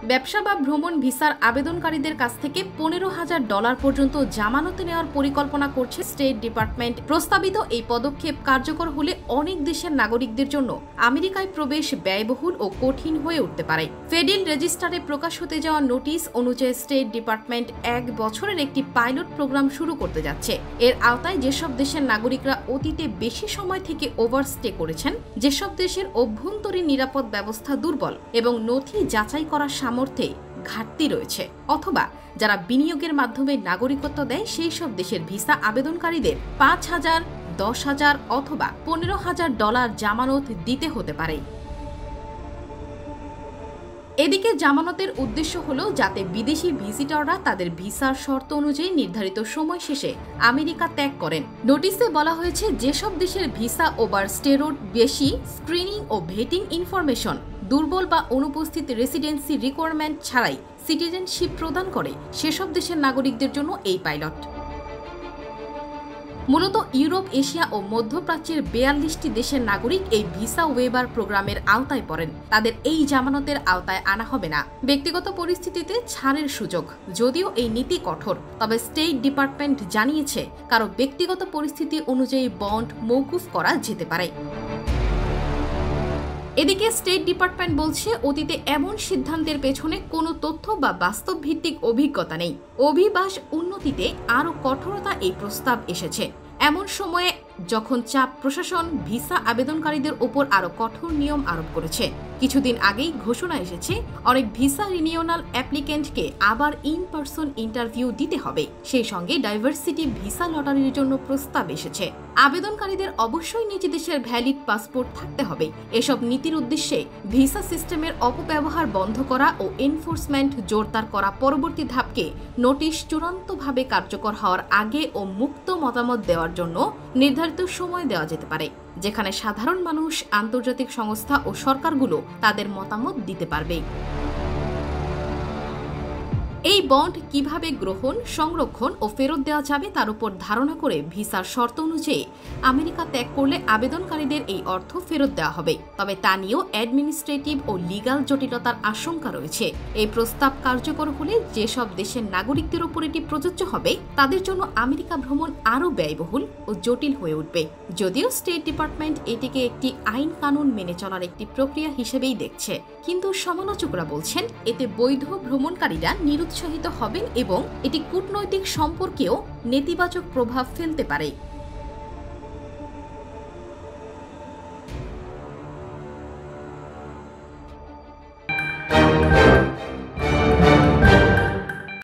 ব্যবসা বা ভ্রমণ ভিসার আবেদনকারীদের কাছ থেকে $15,000 পর্যন্ত জামানতে নেওয়ার পরিকল্পনা করছে স্টেট ডিপার্টমেন্ট। প্রস্তাবিত এই পদক্ষেপ কার্যকর হলে অনেক দেশের নাগরিকদের জন্য আমেরিকায় প্রবেশ ব্যয়বহুল ও কঠিন হয়ে উঠতে পারে। ফেডারেল রেজিস্টারে প্রকাশ হতে যাওয়া নোটিশ অনুযায়ী স্টেট ডিপার্টমেন্ট 1 বছরের একটি পাইলট প্রোগ্রাম শুরু করতে যাচ্ছে। এর আওতায় যেসব দেশের নাগরিকরা অতীতে বেশি সময় থেকে ওভারস্টে করেছেন, যেসব দেশের অভ্যন্তরীণ নিরাপদ ব্যবস্থা দুর্বল এবং নথি যাচাই করার সামর্থ্যে ঘাটতি রয়েছে, অথবা যারা বিনিয়োগের মাধ্যমে নাগরিকত্ব দেয় সেই সব দেশের ভিসা আবেদনকারীদের $5,000, $10,000 অথবা $15,000 জামানত দিতে হতে পারে। এদিকে জামানতের উদ্দেশ্য হলো যাতে বিদেশি ভিজিটররা তাদের ভিসার শর্ত অনুযায়ী নির্ধারিত সময় শেষে আমেরিকা ত্যাগ করেন। নোটিশে বলা হয়েছে যেসব দেশের ভিসা ওভারস্টের বেশি স্ক্রিনিং ও ভেটিং ইনফরমেশন, দুর্বল বা অনুপস্থিত রেসিডেন্সি রিকোয়ারমেন্ট ছাড়াই সিটিজেনশিপ প্রদান করে সেসব দেশের নাগরিকদের জন্য এই পাইলট। মূলত ইউরোপ, এশিয়া ও মধ্যপ্রাচ্যের 42টি দেশের নাগরিক এই ভিসা ওয়েবার প্রোগ্রামের আওতায় পড়েন। তাদের এই জামানতের আওতায় আনা হবে না। ব্যক্তিগত পরিস্থিতিতে ছাড়ের সুযোগ। যদিও এই নীতি কঠোর, তবে স্টেট ডিপার্টমেন্ট জানিয়েছে কারো ব্যক্তিগত পরিস্থিতি অনুযায়ী বন্ড মওকুফ করা যেতে পারে। এদিকে স্টেট ডিপার্টমেন্ট বলছে অতীতে এমন সিদ্ধান্তের পেছনে কোনো তথ্য বা বাস্তব ভিত্তিক অভিজ্ঞতা নেই। অভিবাস উন্নতিতে আরও কঠোরতা এই প্রস্তাব এসেছে এমন সময়ে যখন চাপ প্রশাসন ভিসা আবেদনকারীদের ওপর আরও কঠোর নিয়ম আরোপ করেছে। কিছুদিন আগেই ঘোষণা এসেছে অনেক ভিসা রিনিউয়াল অ্যাপ্লিকেন্টকে আবার ইন পার্সন ইন্টারভিউ দিতে হবে। সেই সঙ্গে ডাইভার্সিটি ভিসা লটারির জন্য প্রস্তাব এসেছে। আবেদনকারীদের অবশ্যই নিজ দেশের ভ্যালিড পাসপোর্ট থাকতে হবে। এসব নীতির উদ্দেশ্যে ভিসা সিস্টেমের অপব্যবহার বন্ধ করা ও এনফোর্সমেন্ট জোরদার করা। পরবর্তী ধাপকে নোটিশ চূড়ান্তভাবে কার্যকর হওয়ার আগে ও মুক্ত মতামত দেওয়ার জন্য নির্ধারিত সময় দেওয়া যেতে পারে, যেখানে সাধারণ মানুষ, আন্তর্জাতিক সংস্থা ও সরকারগুলো তাদের মতামত দিতে পারবে। এই বন্ড কিভাবে গ্রহণ, সংরক্ষণ ও ফেরত দেওয়া যাবে তার উপর ধারণা করে ভিসার শর্ত অনুযায়ী আমেরিকা ত্যাগ করলে আবেদনকারীদের এই অর্থ ফেরত দেওয়া হবে। তবে তা নিয়েও অ্যাডমিনিস্ট্রেটিভ ও লিগাল জটিলতার আশঙ্কা রয়েছে। এই প্রস্তাব কার্যকর হলে যেসব দেশের নাগরিকদের উপর এটি প্রযোজ্য হবে তাদের জন্য আমেরিকা ভ্রমণ আরও ব্যয়বহুল ও জটিল হয়ে উঠবে। যদিও স্টেট ডিপার্টমেন্ট এটিকে একটি আইন কানুন মেনে চলার একটি প্রক্রিয়া হিসেবেই দেখছে, কিন্তু সমালোচকরা বলছেন এতে বৈধ ভ্রমণকারীরা নিরুৎসাহিত হবেন এবং এটি কূটনৈতিক সম্পর্কেও নেতিবাচক প্রভাব ফেলতে পারে।